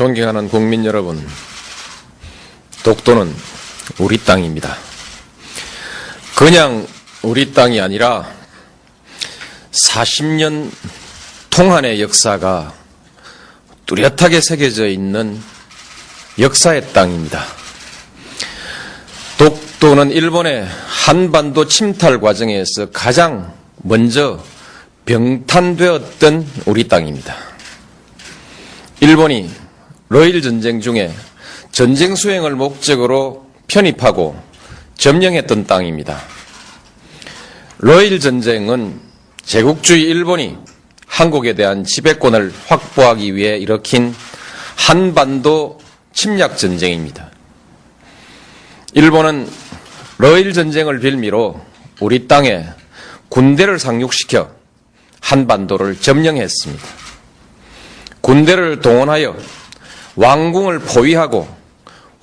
존경하는 국민 여러분, 독도는 우리 땅입니다. 그냥 우리 땅이 아니라 40년 통한의 역사가 뚜렷하게 새겨져 있는 역사의 땅입니다. 독도는 일본의 한반도 침탈 과정에서 가장 먼저 병탄되었던 우리 땅입니다. 일본이 러일 전쟁 중에 전쟁 수행을 목적으로 편입하고 점령했던 땅입니다. 러일 전쟁은 제국주의 일본이 한국에 대한 지배권을 확보하기 위해 일으킨 한반도 침략 전쟁입니다. 일본은 러일 전쟁을 빌미로 우리 땅에 군대를 상륙시켜 한반도를 점령했습니다. 군대를 동원하여 왕궁을 포위하고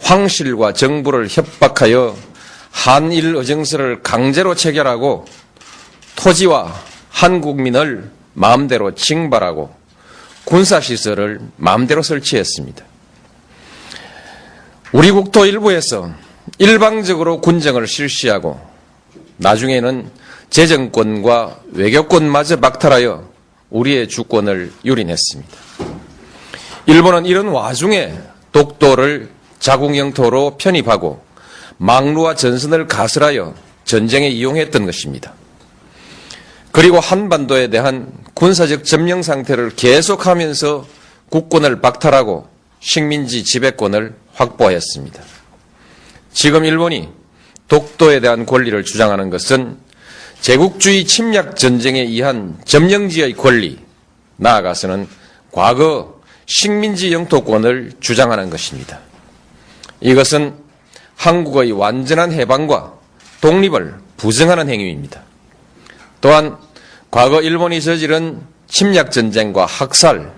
황실과 정부를 협박하여 한일 의정서를 강제로 체결하고 토지와 한국민을 마음대로 징발하고 군사시설을 마음대로 설치했습니다. 우리 국토 일부에서 일방적으로 군정을 실시하고 나중에는 재정권과 외교권마저 박탈하여 우리의 주권을 유린했습니다. 일본은 이런 와중에 독도를 자국 영토로 편입하고 망루와 전선을 가설하여 전쟁에 이용했던 것입니다. 그리고 한반도에 대한 군사적 점령 상태를 계속하면서 국권을 박탈하고 식민지 지배권을 확보하였습니다. 지금 일본이 독도에 대한 권리를 주장하는 것은 제국주의 침략 전쟁에 의한 점령지의 권리, 나아가서는 과거 식민지 영토권을 주장하는 것입니다. 이것은 한국의 완전한 해방과 독립을 부정하는 행위입니다. 또한 과거 일본이 저지른 침략 전쟁과 학살,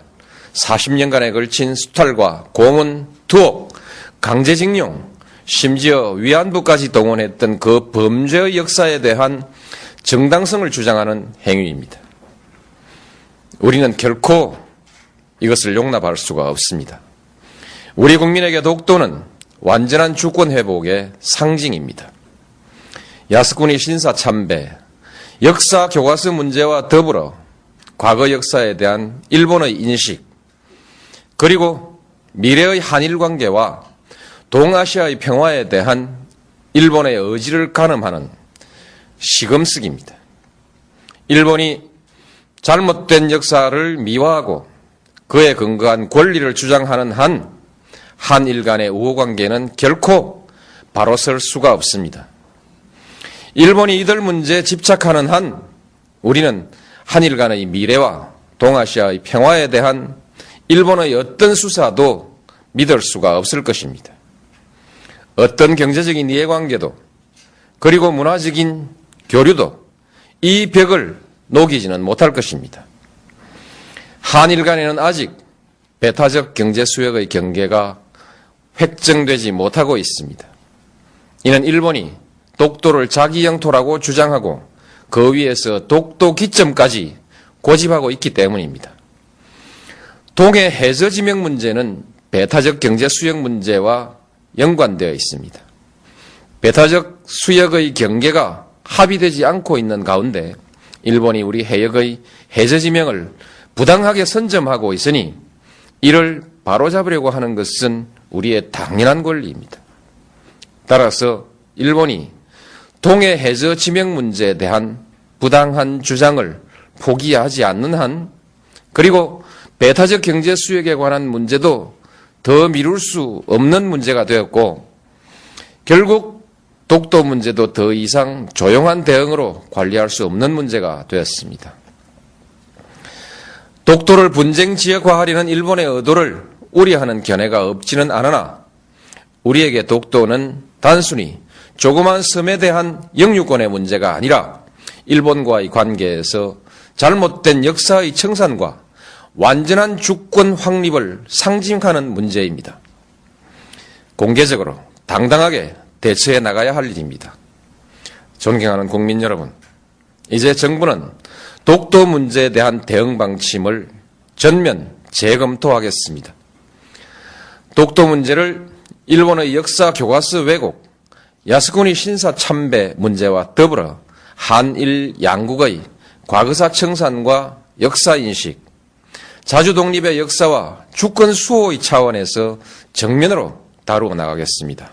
40년간에 걸친 수탈과 고문, 투옥, 강제징용, 심지어 위안부까지 동원했던 그 범죄의 역사에 대한 정당성을 주장하는 행위입니다. 우리는 결코 이것을 용납할 수가 없습니다. 우리 국민에게 독도는 완전한 주권 회복의 상징입니다. 야스쿠니 신사 참배, 역사 교과서 문제와 더불어 과거 역사에 대한 일본의 인식, 그리고 미래의 한일 관계와 동아시아의 평화에 대한 일본의 의지를 가늠하는 시금석입니다. 일본이 잘못된 역사를 미화하고 그에 근거한 권리를 주장하는 한 한일 간의 우호관계는 결코 바로 설 수가 없습니다. 일본이 이들 문제에 집착하는 한 우리는 한일 간의 미래와 동아시아의 평화에 대한 일본의 어떤 수사도 믿을 수가 없을 것입니다. 어떤 경제적인 이해관계도 그리고 문화적인 교류도 이 벽을 녹이지는 못할 것입니다. 한일 간에는 아직 배타적 경제 수역의 경계가 획정되지 못하고 있습니다. 이는 일본이 독도를 자기 영토라고 주장하고 그 위에서 독도 기점까지 고집하고 있기 때문입니다. 동해 해저 지명 문제는 배타적 경제 수역 문제와 연관되어 있습니다. 배타적 수역의 경계가 합의되지 않고 있는 가운데 일본이 우리 해역의 해저 지명을 부당하게 선점하고 있으니 이를 바로잡으려고 하는 것은 우리의 당연한 권리입니다. 따라서 일본이 동해 해저 지명 문제에 대한 부당한 주장을 포기하지 않는 한, 그리고 배타적 경제 수역에 관한 문제도 더 미룰 수 없는 문제가 되었고, 결국 독도 문제도 더 이상 조용한 대응으로 관리할 수 없는 문제가 되었습니다. 독도를 분쟁 지역화하려는 일본의 의도를 우려하는 견해가 없지는 않으나 우리에게 독도는 단순히 조그만 섬에 대한 영유권의 문제가 아니라 일본과의 관계에서 잘못된 역사의 청산과 완전한 주권 확립을 상징하는 문제입니다. 공개적으로 당당하게 대처해 나가야 할 일입니다. 존경하는 국민 여러분, 이제 정부는 독도 문제에 대한 대응 방침을 전면 재검토하겠습니다. 독도 문제를 일본의 역사 교과서 왜곡, 야스쿠니 신사 참배 문제와 더불어 한일 양국의 과거사 청산과 역사 인식, 자주 독립의 역사와 주권 수호의 차원에서 정면으로 다루어 나가겠습니다.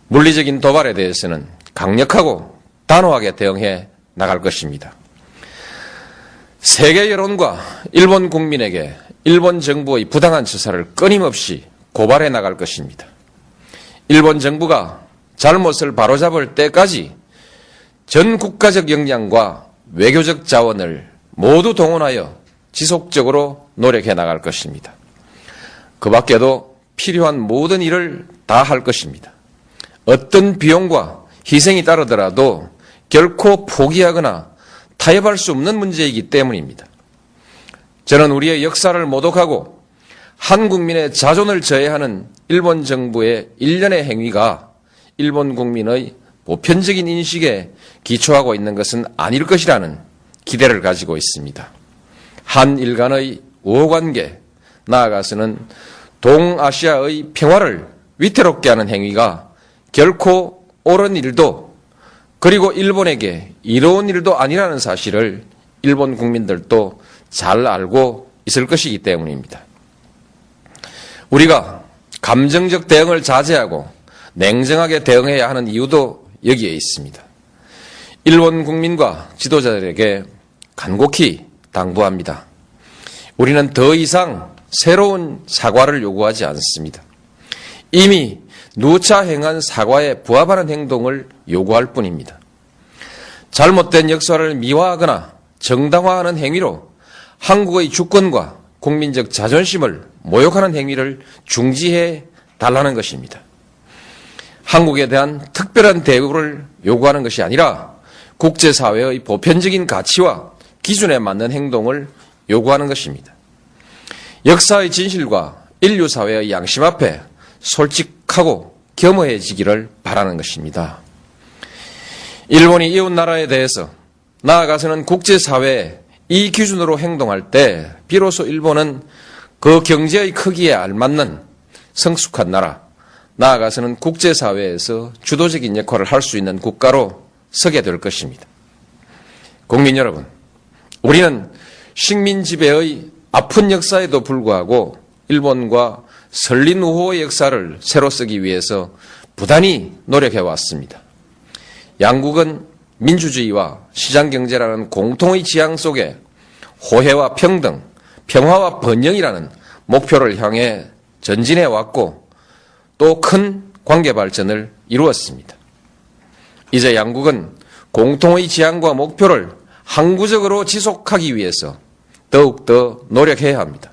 물리적인 도발에 대해서는 강력하고 단호하게 대응해 나갈 것입니다. 세계 여론과 일본 국민에게 일본 정부의 부당한 처사를 끊임없이 고발해 나갈 것입니다. 일본 정부가 잘못을 바로잡을 때까지 전 국가적 역량과 외교적 자원을 모두 동원하여 지속적으로 노력해 나갈 것입니다. 그 밖에도 필요한 모든 일을 다 할 것입니다. 어떤 비용과 희생이 따르더라도 결코 포기하거나 타협할 수 없는 문제이기 때문입니다. 저는 우리의 역사를 모독하고 한국민의 자존을 저해하는 일본 정부의 일련의 행위가 일본 국민의 보편적인 인식에 기초하고 있는 것은 아닐 것이라는 기대를 가지고 있습니다. 한일 간의 우호관계, 나아가서는 동아시아의 평화를 위태롭게 하는 행위가 결코 옳은 일도 그리고 일본에게 이로운 일도 아니라는 사실을 일본 국민들도 잘 알고 있을 것이기 때문입니다. 우리가 감정적 대응을 자제하고 냉정하게 대응해야 하는 이유도 여기에 있습니다. 일본 국민과 지도자들에게 간곡히 당부합니다. 우리는 더 이상 새로운 사과를 요구하지 않습니다. 이미 누차 행한 사과에 부합하는 행동을 요구할 뿐입니다. 잘못된 역사를 미화하거나 정당화하는 행위로 한국의 주권과 국민적 자존심을 모욕하는 행위를 중지해 달라는 것입니다. 한국에 대한 특별한 대우를 요구하는 것이 아니라 국제사회의 보편적인 가치와 기준에 맞는 행동을 요구하는 것입니다. 역사의 진실과 인류사회의 양심 앞에 솔직하고 겸허해지기를 바라는 것입니다. 일본이 이웃나라에 대해서 나아가서는 국제사회에 이 기준으로 행동할 때 비로소 일본은 그 경제의 크기에 알맞는 성숙한 나라, 나아가서는 국제사회에서 주도적인 역할을 할 수 있는 국가로 서게 될 것입니다. 국민 여러분, 우리는 식민 지배의 아픈 역사에도 불구하고 일본과 설린 우호의 역사를 새로 쓰기 위해서 부단히 노력해 왔습니다. 양국은 민주주의와 시장경제라는 공통의 지향 속에 호혜와 평등, 평화와 번영이라는 목표를 향해 전진해 왔고 또 큰 관계 발전을 이루었습니다. 이제 양국은 공통의 지향과 목표를 항구적으로 지속하기 위해서 더욱더 노력해야 합니다.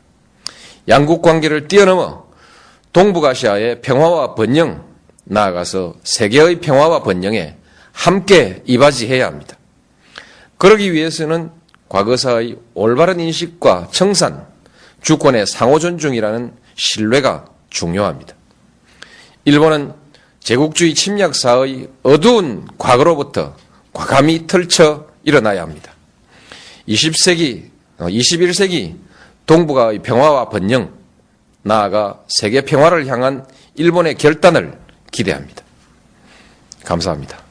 양국 관계를 뛰어넘어 동북아시아의 평화와 번영, 나아가서 세계의 평화와 번영에 함께 이바지해야 합니다. 그러기 위해서는 과거사의 올바른 인식과 청산, 주권의 상호 존중이라는 신뢰가 중요합니다. 일본은 제국주의 침략사의 어두운 과거로부터 과감히 털쳐 일어나야 합니다. 21세기 동북아의 평화와 번영, 나아가 세계 평화를 향한 일본의 결단을 기대합니다. 감사합니다.